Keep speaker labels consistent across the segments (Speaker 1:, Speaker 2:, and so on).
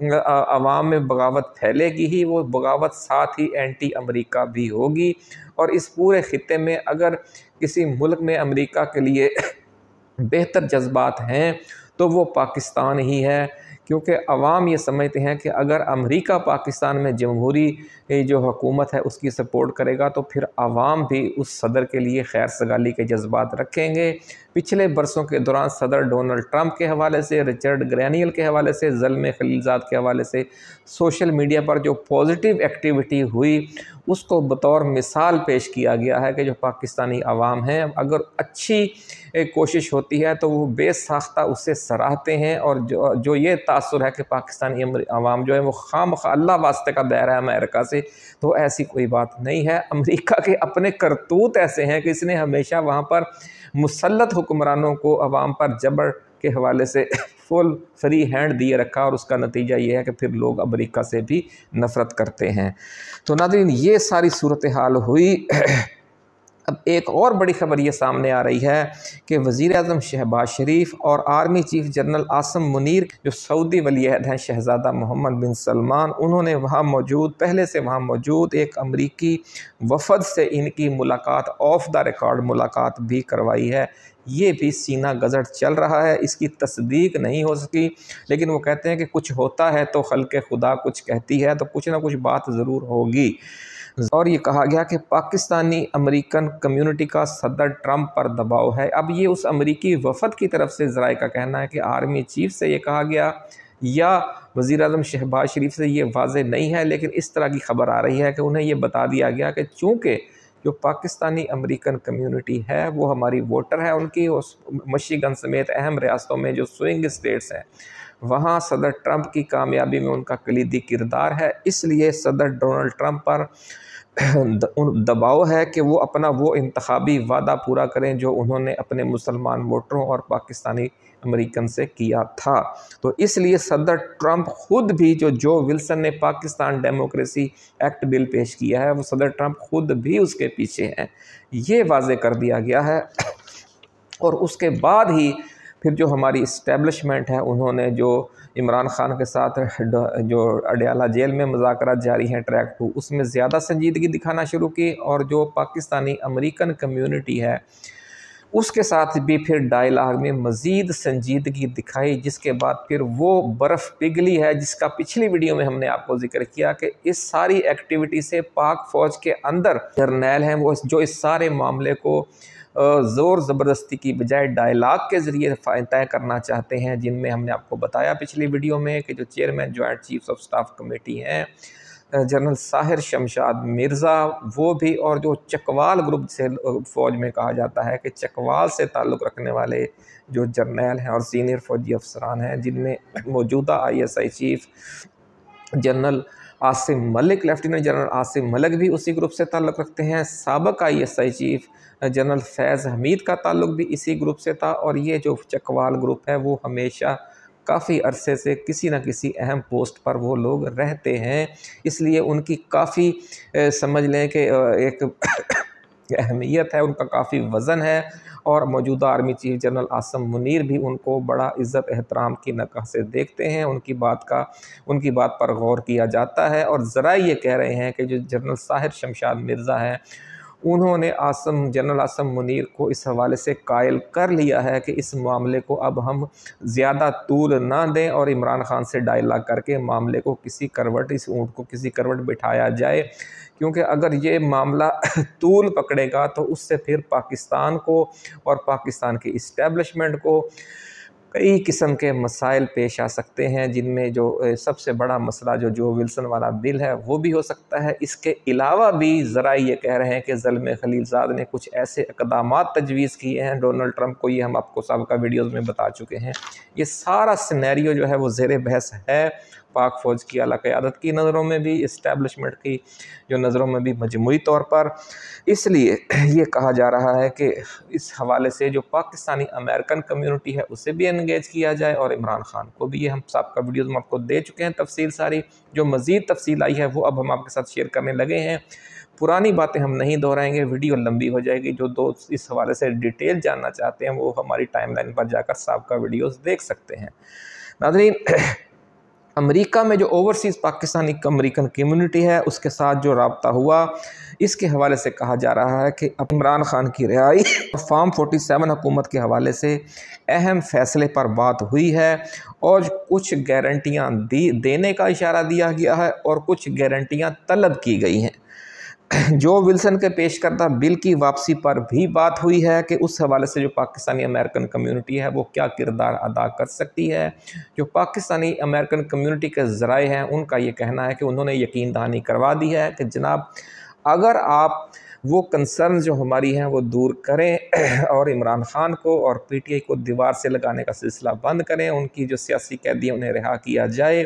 Speaker 1: عوام میں بغاوت پھیلے گی ہی، وہ بغاوت ساتھ ہی اینٹی امریکہ بھی ہوگی، اور اس پورے خطے میں اگر کسی ملک میں امریکہ کے لیے بہتر جذبات ہیں تو وہ پاکستان ہی ہے، کیونکہ عوام یہ سمجھتے ہیں کہ اگر امریکہ پاکستان میں جمہوری جو حکومت ہے اس کی سپورٹ کرے گا تو پھر عوام بھی اس صدر کے لیے خیر سگالی کے جذبات رکھیں گے۔ پچھلے برسوں کے دوران صدر ڈونلڈ ٹرمپ کے حوالے سے، رچرڈ گرینیل کے حوالے سے، زلمِ خلیلزاد کے حوالے سے سوشل میڈیا پر جو پازیٹیو ایکٹیویٹی ہوئی اس کو بطور مثال پیش کیا گیا ہے کہ جو پاکستانی عوام ہیں اگر اچھی کوشش ہوتی ہے تو وہ بے ساختہ اسے سراہتے ہیں، اور جو یہ تاثر ہے کہ پاکستانی عوام جو ہے وہ خواہ اللہ واسطے کا دائرہ ہے امریکہ سے، تو ایسی کوئی بات نہیں ہے۔ امریکہ کے اپنے کرتوت ایسے ہیں کہ اس نے ہمیشہ وہاں پر مسلط حکمرانوں کو عوام پر جبر کے حوالے سے فل فری ہینڈ دیے رکھا، اور اس کا نتیجہ یہ ہے کہ پھر لوگ امریکہ سے بھی نفرت کرتے ہیں۔ تو ناظرین یہ ساری صورتحال ہوئی۔ اب ایک اور بڑی خبر یہ سامنے آ رہی ہے کہ وزیر اعظم شہباز شریف اور army chief general Asim Munir جو سعودی ولی عہد ہیں شہزادہ محمد بن سلمان، انہوں نے پہلے سے وہاں موجود ایک امریکی وفد سے ان کی ملاقات آف دا ریکارڈ ملاقات بھی کروائی ہے۔ یہ بھی سینہ گزر چل رہا ہے، اس کی تصدیق نہیں ہو سکی، لیکن وہ کہتے ہیں کہ کچھ ہوتا ہے تو خلق خدا کچھ کہتی ہے، تو کچھ نہ کچھ بات ضرور ہوگی۔ اور یہ کہا گیا کہ پاکستانی امریکن کمیونٹی کا صدر ٹرمپ پر دباؤ ہے۔ اب یہ اس امریکی وفد کی طرف سے ذرائع کا کہنا ہے کہ آرمی چیف سے یہ کہا گیا یا وزیر اعظم شہباز شریف سے، یہ واضح نہیں ہے، لیکن اس طرح کی خبر آ رہی ہے کہ انہیں یہ بتا دیا گیا کہ چونکہ جو پاکستانی امریکن کمیونٹی ہے وہ ہماری ووٹر ہے، ان کی مشیگن سمیت اہم ریاستوں میں جو سوئنگ اسٹیٹس ہیں وہاں صدر ٹرمپ کی کامیابی میں ان کا کلیدی کردار ہے، اس لیے صدر ڈونلڈ ٹرمپ پر دباؤ ہے کہ وہ اپنا وہ انتخابی وعدہ پورا کریں جو انہوں نے اپنے مسلمان ووٹروں اور پاکستانی امریکن سے کیا تھا۔ تو اس لیے صدر ٹرمپ خود بھی جو ولسن نے پاکستان ڈیموکریسی ایکٹ بل پیش کیا ہے، وہ صدر ٹرمپ خود بھی اس کے پیچھے ہیں، یہ واضح کر دیا گیا ہے۔ اور اس کے بعد ہی پھر جو ہماری اسٹیبلشمنٹ ہے انہوں نے جو عمران خان کے ساتھ جو اڈیالہ جیل میں مذاکرات جاری ہیں ٹریک 2، اس میں زیادہ سنجیدگی دکھانا شروع کی، اور جو پاکستانی امریکن کمیونٹی ہے اس کے ساتھ بھی پھر ڈائلاگ میں مزید سنجیدگی دکھائی، جس کے بعد پھر وہ برف پگھلی ہے جس کا پچھلی ویڈیو میں ہم نے آپ کو ذکر کیا کہ اس ساری ایکٹیویٹی سے پاک فوج کے اندر جرنیل ہیں وہ جو اس سارے معاملے کو زور زبردستی کی بجائے ڈائلاگ کے ذریعے طے کرنا چاہتے ہیں، جن میں ہم نے آپ کو بتایا پچھلی ویڈیو میں کہ جو chairman joint chiefs of staff committee ہیں جنرل ساحر شمشاد مرزا، وہ بھی، اور جو چکوال گروپ سے فوج میں کہا جاتا ہے کہ چکوال سے تعلق رکھنے والے جو جرنیل ہیں اور سینئر فوجی افسران ہیں، جن میں موجودہ ISI چیف جنرل عاصم ملک، لیفٹیننٹ جنرل عاصم ملک بھی اسی گروپ سے تعلق رکھتے ہیں، سابق ISI چیف جنرل فیض حمید کا تعلق بھی اسی گروپ سے تھا، اور یہ جو چکوال گروپ ہے وہ ہمیشہ کافی عرصے سے کسی نہ کسی اہم پوسٹ پر وہ لوگ رہتے ہیں، اس لیے ان کی کافی سمجھ لیں کہ ایک اہمیت ہے، ان کا کافی وزن ہے، اور موجودہ army chief general Asim Munir بھی ان کو بڑا عزت احترام کی نگاہ سے دیکھتے ہیں، ان کی بات پر غور کیا جاتا ہے، اور ذرائع یہ کہہ رہے ہیں کہ جو جنرل ساحر شمشاد مرزا ہیں انہوں نے جنرل عاصم منیر کو اس حوالے سے قائل کر لیا ہے کہ اس معاملے کو اب ہم زیادہ طول نہ دیں اور عمران خان سے ڈائلاگ کر کے معاملے کو اس اونٹ کو کسی کروٹ بٹھایا جائے، کیونکہ اگر یہ معاملہ طول پکڑے گا تو اس سے پھر پاکستان کو اور پاکستان کی اسٹیبلشمنٹ کو کئی قسم کے مسائل پیش آ سکتے ہیں، جن میں جو سب سے بڑا مسئلہ جو ولسن والا بل ہے وہ بھی ہو سکتا ہے۔ اس کے علاوہ بھی ذرائع یہ کہہ رہے ہیں کہ زلمے خلیلزاد نے کچھ ایسے اقدامات تجویز کیے ہیں ڈونلڈ ٹرمپ کو، یہ ہم آپ کو سابقہ ویڈیوز میں بتا چکے ہیں۔ یہ سارا سینیریو جو ہے وہ زیر بحث ہے پاک فوج کی اعلیٰ قیادت کی نظروں میں بھی، اسٹیبلشمنٹ کی جو نظروں میں بھی مجموعی طور پر، اس لیے یہ کہا جا رہا ہے کہ اس حوالے سے جو پاکستانی امریکن کمیونٹی ہے اسے بھی انگیج کیا جائے، اور عمران خان کو بھی، یہ ہم سابقہ ویڈیوز میں آپ کو دے چکے ہیں تفصیل ساری، جو مزید تفصیل آئی ہے وہ اب ہم آپ کے ساتھ شیئر کرنے لگے ہیں، پرانی باتیں ہم نہیں دہرائیں گے، ویڈیو لمبی ہو جائے گی، جو دوست اس حوالے سے ڈیٹیل جاننا چاہتے ہیں وہ ہماری ٹائم لائن پر جا کر سابقہ ویڈیوز دیکھ سکتے ہیں۔ ناظرین امریکہ میں جو اوورسیز پاکستانی امریکن کمیونٹی ہے اس کے ساتھ جو رابطہ ہوا، اس کے حوالے سے کہا جا رہا ہے کہ عمران خان کی رہائی فارم 47 حکومت کے حوالے سے اہم فیصلے پر بات ہوئی ہے، اور کچھ گارنٹیاں دینے کا اشارہ دیا گیا ہے اور کچھ گارنٹیاں طلب کی گئی ہیں۔ جو ولسن کے پیش کردہ بل کی واپسی پر بھی بات ہوئی ہے کہ اس حوالے سے جو پاکستانی امریکن کمیونٹی ہے وہ کیا کردار ادا کر سکتی ہے۔ جو پاکستانی امریکن کمیونٹی کے ذرائع ہیں ان کا یہ کہنا ہے کہ انہوں نے یقین دہانی کروا دی ہے کہ جناب اگر آپ وہ کنسرن جو ہماری ہیں وہ دور کریں اور عمران خان کو اور پی ٹی آئی کو دیوار سے لگانے کا سلسلہ بند کریں، ان کی جو سیاسی قیدی انہیں رہا کیا جائے،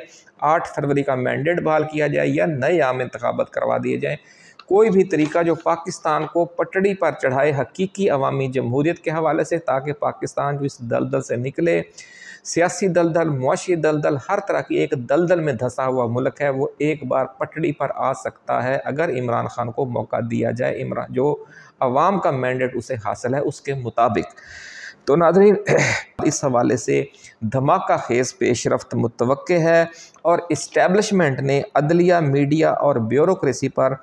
Speaker 1: 8 فروری کا مینڈیٹ بحال کیا جائے یا نئے عام انتخابات کروا دیے جائیں، کوئی بھی طریقہ جو پاکستان کو پٹڑی پر چڑھائے حقیقی عوامی جمہوریت کے حوالے سے، تاکہ پاکستان جو اس دلدل سے نکلے، سیاسی دلدل، معاشی دلدل، ہر طرح کی ایک دلدل میں دھسا ہوا ملک ہے، وہ ایک بار پٹڑی پر آ سکتا ہے اگر عمران خان کو موقع دیا جائے، جو عوام کا مینڈیٹ اسے حاصل ہے اس کے مطابق۔ تو ناظرین اس حوالے سے دھماکہ خیز پیش رفت متوقع ہے، اور اسٹیبلشمنٹ نے عدلیہ، میڈیا اور بیوروکریسی پر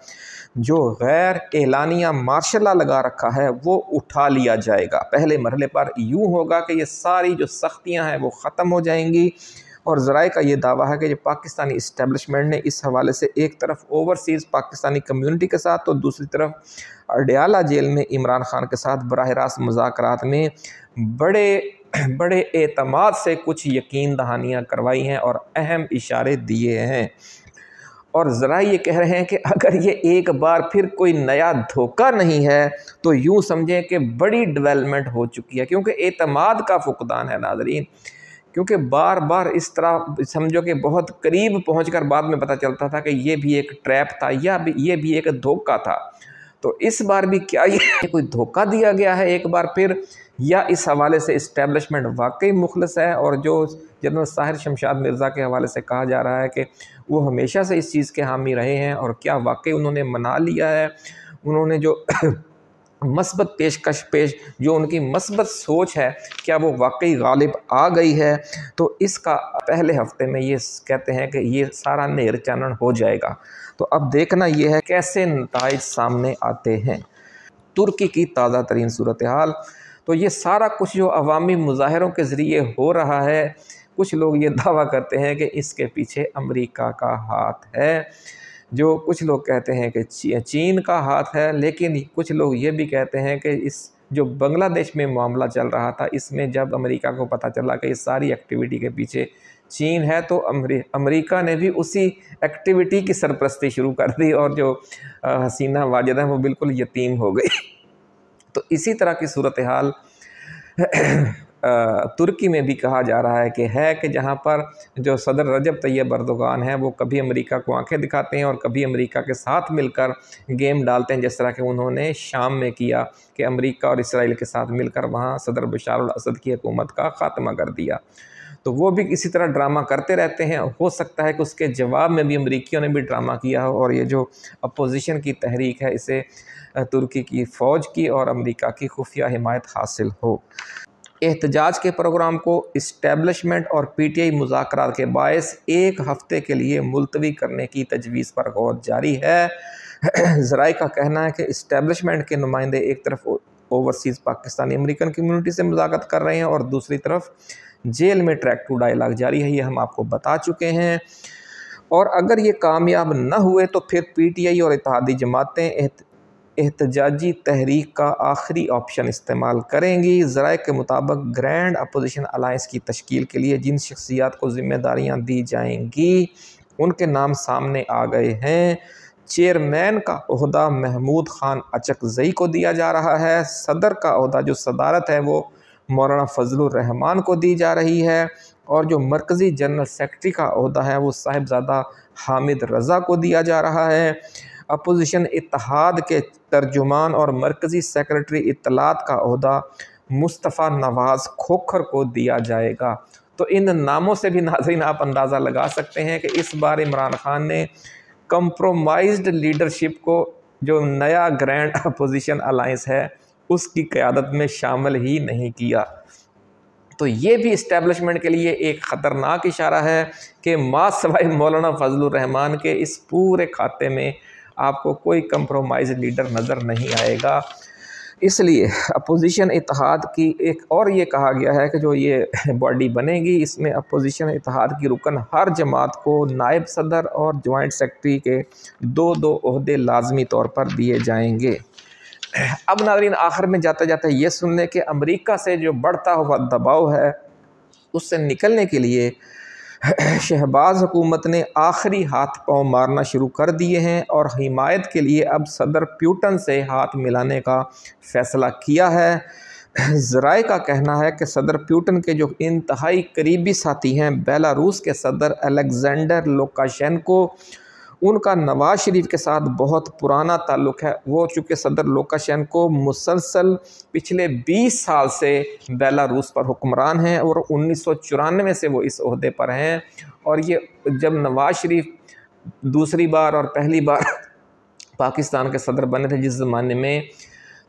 Speaker 1: جو غیر اعلانیہ مارشل لا لگا رکھا ہے وہ اٹھا لیا جائے گا۔ پہلے مرحلے پر یوں ہوگا کہ یہ ساری جو سختیاں ہیں وہ ختم ہو جائیں گی، اور ذرائع کا یہ دعویٰ ہے کہ جو پاکستانی اسٹیبلشمنٹ نے اس حوالے سے ایک طرف اوورسیز پاکستانی کمیونٹی کے ساتھ تو دوسری طرف اڈیالہ جیل میں عمران خان کے ساتھ براہ راست مذاکرات میں بڑے اعتماد سے کچھ یقین دہانیاں کروائی ہیں اور اہم اشارے دیے ہیں، اور ذرائع یہ کہہ رہے ہیں کہ اگر یہ ایک بار پھر کوئی نیا دھوکہ نہیں ہے تو یوں سمجھیں کہ بڑی ڈیولپمنٹ ہو چکی ہے، کیونکہ اعتماد کا فقدان ہے ناظرین، کیونکہ بار بار اس طرح سمجھو کہ بہت قریب پہنچ کر بعد میں پتہ چلتا تھا کہ یہ بھی ایک ٹریپ تھا یا یہ بھی ایک دھوکہ تھا۔ تو اس بار بھی کیا یہ کوئی دھوکہ دیا گیا ہے ایک بار پھر، یا اس حوالے سے اسٹیبلشمنٹ واقعی مخلص ہے، اور جو جنرل طاہر شمشاد مرزا کے حوالے سے کہا جا رہا ہے کہ وہ ہمیشہ سے اس چیز کے حامی رہے ہیں، اور کیا واقعی انہوں نے منا لیا ہے، انہوں نے جو مثبت جو ان کی مثبت سوچ ہے کیا وہ واقعی غالب آ گئی ہے۔ تو اس کا پہلے ہفتے میں یہ کہتے ہیں کہ یہ سارا نیر چانن ہو جائے گا۔ تو اب دیکھنا یہ ہے کیسے نتائج سامنے آتے ہیں۔ ترکی کی تازہ ترین صورتحال، تو یہ سارا کچھ جو عوامی مظاہروں کے ذریعے ہو رہا ہے، کچھ لوگ یہ دعویٰ کرتے ہیں کہ اس کے پیچھے امریکہ کا ہاتھ ہے، جو کچھ لوگ کہتے ہیں کہ چین کا ہاتھ ہے، لیکن کچھ لوگ یہ بھی کہتے ہیں کہ اس جو بنگلہ دیش میں معاملہ چل رہا تھا، اس میں جب امریکہ کو پتہ چلا کہ اس ساری ایکٹیویٹی کے پیچھے چین ہے، تو امریکہ نے بھی اسی ایکٹیویٹی کی سرپرستی شروع کر دی، اور جو حسینہ واجد ہیں وہ بالکل یتیم ہو گئی۔ تو اسی طرح کی صورتحال ترکی میں بھی کہا جا رہا ہے کہ جہاں پر جو صدر رجب طیب اردوغان ہیں وہ کبھی امریکہ کو آنکھیں دکھاتے ہیں اور کبھی امریکہ کے ساتھ مل کر گیم ڈالتے ہیں، جس طرح کہ انہوں نے شام میں کیا کہ امریکہ اور اسرائیل کے ساتھ مل کر وہاں صدر بشار الاسد کی حکومت کا خاتمہ کر دیا۔ تو وہ بھی اسی طرح ڈرامہ کرتے رہتے ہیں، ہو سکتا ہے کہ اس کے جواب میں بھی امریکیوں نے بھی ڈرامہ کیا ہو، اور یہ جو اپوزیشن کی تحریک ہے اسے ترکی کی فوج کی اور امریکہ کی خفیہ حمایت حاصل ہو۔ احتجاج کے پروگرام کو اسٹیبلشمنٹ اور پی ٹی آئی مذاکرات کے باعث ایک ہفتے کے لیے ملتوی کرنے کی تجویز پر غور جاری ہے۔ ذرائع کا کہنا ہے کہ اسٹیبلشمنٹ کے نمائندے ایک طرف اوورسیز پاکستانی امریکن کمیونٹی سے مذاکرات کر رہے ہیں اور دوسری طرف جیل میں ٹریک ٹو ڈائیلاگ جاری ہے، یہ ہم آپ کو بتا چکے ہیں، اور اگر یہ کامیاب نہ ہوئے تو پھر پی ٹی آئی اور اتحادی جماعتیں احتجاجی تحریک کا آخری آپشن استعمال کریں گی۔ ذرائع کے مطابق گرینڈ اپوزیشن الائنس کی تشکیل کے لیے جن شخصیات کو ذمہ داریاں دی جائیں گی ان کے نام سامنے آ گئے ہیں۔ چیئرمین کا عہدہ محمود خان اچکزئی کو دیا جا رہا ہے، صدر کا عہدہ جو صدارت ہے وہ مولانا فضل الرحمان کو دی جا رہی ہے، اور جو مرکزی جنرل سیکرٹری کا عہدہ ہے وہ صاحبزادہ حامد رضا کو دیا جا رہا ہے۔ اپوزیشن اتحاد کے ترجمان اور مرکزی سیکرٹری اطلاعات کا عہدہ مصطفیٰ نواز کھوکھر کو دیا جائے گا۔ تو ان ناموں سے بھی ناظرین آپ اندازہ لگا سکتے ہیں کہ اس بار عمران خان نے کمپرومائزڈ لیڈرشپ کو جو نیا گرینڈ اپوزیشن الائنس ہے اس کی قیادت میں شامل ہی نہیں کیا۔ تو یہ بھی اسٹیبلشمنٹ کے لیے ایک خطرناک اشارہ ہے کہ ما سوائے مولانا فضل الرحمان کے اس پورے کھاتے میں آپ کو کوئی کمپرومائز لیڈر نظر نہیں آئے گا۔ اس لیے اپوزیشن اتحاد کی ایک اور یہ کہا گیا ہے کہ جو یہ باڈی بنے گی اس میں اپوزیشن اتحاد کی رکن ہر جماعت کو نائب صدر اور جوائنٹ سیکرٹری کے 2 عہدے لازمی طور پر دیے جائیں گے۔ اب ناظرین آخر میں جاتے جاتے یہ سن لیں کہ امریکہ سے جو بڑھتا ہوا دباؤ ہے اس سے نکلنے کے لیے شہباز حکومت نے آخری ہاتھ پاؤں مارنا شروع کر دیے ہیں اور حمایت کے لیے اب صدر پیوٹن سے ہاتھ ملانے کا فیصلہ کیا ہے۔ ذرائع کا کہنا ہے کہ صدر پیوٹن کے جو انتہائی قریبی ساتھی ہیں بیلاروس کے صدر الیگزینڈر لوکاشینکو، ان کا نواز شریف کے ساتھ بہت پرانا تعلق ہے۔ وہ چونکہ صدر لوکاشینکو مسلسل پچھلے 20 سال سے بیلاروس پر حکمران ہیں اور 1994 سے وہ اس عہدے پر ہیں، اور یہ جب نواز شریف دوسری بار اور پہلی بار پاکستان کے صدر بنے تھے جس زمانے میں،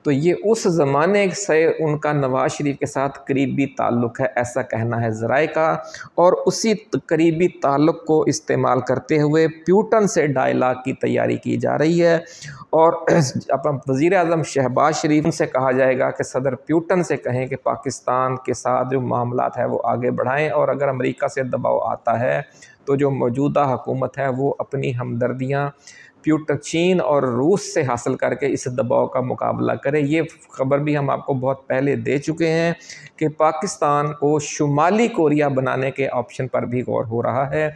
Speaker 1: تو یہ اس زمانے سے ان کا نواز شریف کے ساتھ قریبی تعلق ہے، ایسا کہنا ہے ذرائع کا، اور اسی قریبی تعلق کو استعمال کرتے ہوئے پیوٹن سے ڈائلاگ کی تیاری کی جا رہی ہے، اور وزیر اعظم شہباز شریف سے کہا جائے گا کہ صدر پیوٹن سے کہیں کہ پاکستان کے ساتھ جو معاملات ہے وہ آگے بڑھائیں، اور اگر امریکہ سے دباؤ آتا ہے تو جو موجودہ حکومت ہے وہ اپنی ہمدردیاں چین اور روس سے حاصل کر کے اس دباؤ کا مقابلہ کرے۔ یہ خبر بھی ہم آپ کو بہت پہلے دے چکے ہیں کہ پاکستان کو شمالی کوریا بنانے کے آپشن پر بھی غور ہو رہا ہے۔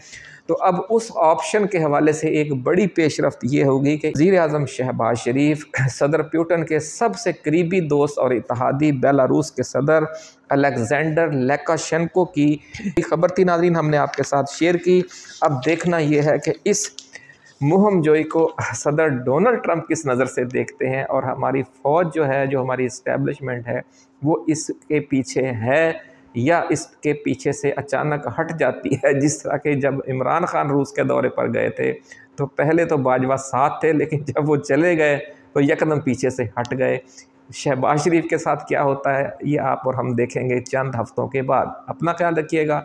Speaker 1: تو اب اس آپشن کے حوالے سے ایک بڑی پیش رفت یہ ہوگی کہ وزیر اعظم شہباز شریف صدر پیوٹن کے سب سے قریبی دوست اور اتحادی بیلاروس کے صدر الیگزینڈر لوکاشینکو کی خبر تھی ناظرین، ہم نے آپ کے ساتھ شیئر کی۔ اب دیکھنا یہ ہے کہ اس مہم جوئی کو صدر ڈونلڈ ٹرمپ کس نظر سے دیکھتے ہیں، اور ہماری فوج جو ہے، جو ہماری اسٹیبلشمنٹ ہے، وہ اس کے پیچھے ہے یا اس کے پیچھے سے اچانک ہٹ جاتی ہے، جس طرح کہ جب عمران خان روس کے دورے پر گئے تھے تو پہلے تو باجوہ ساتھ تھے، لیکن جب وہ چلے گئے تو یکدم پیچھے سے ہٹ گئے۔ شہباز شریف کے ساتھ کیا ہوتا ہے یہ آپ اور ہم دیکھیں گے چند ہفتوں کے بعد۔ اپنا خیال رکھیے گا،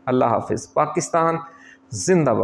Speaker 1: اللہ حافظ۔ پاکستان زندہ باد۔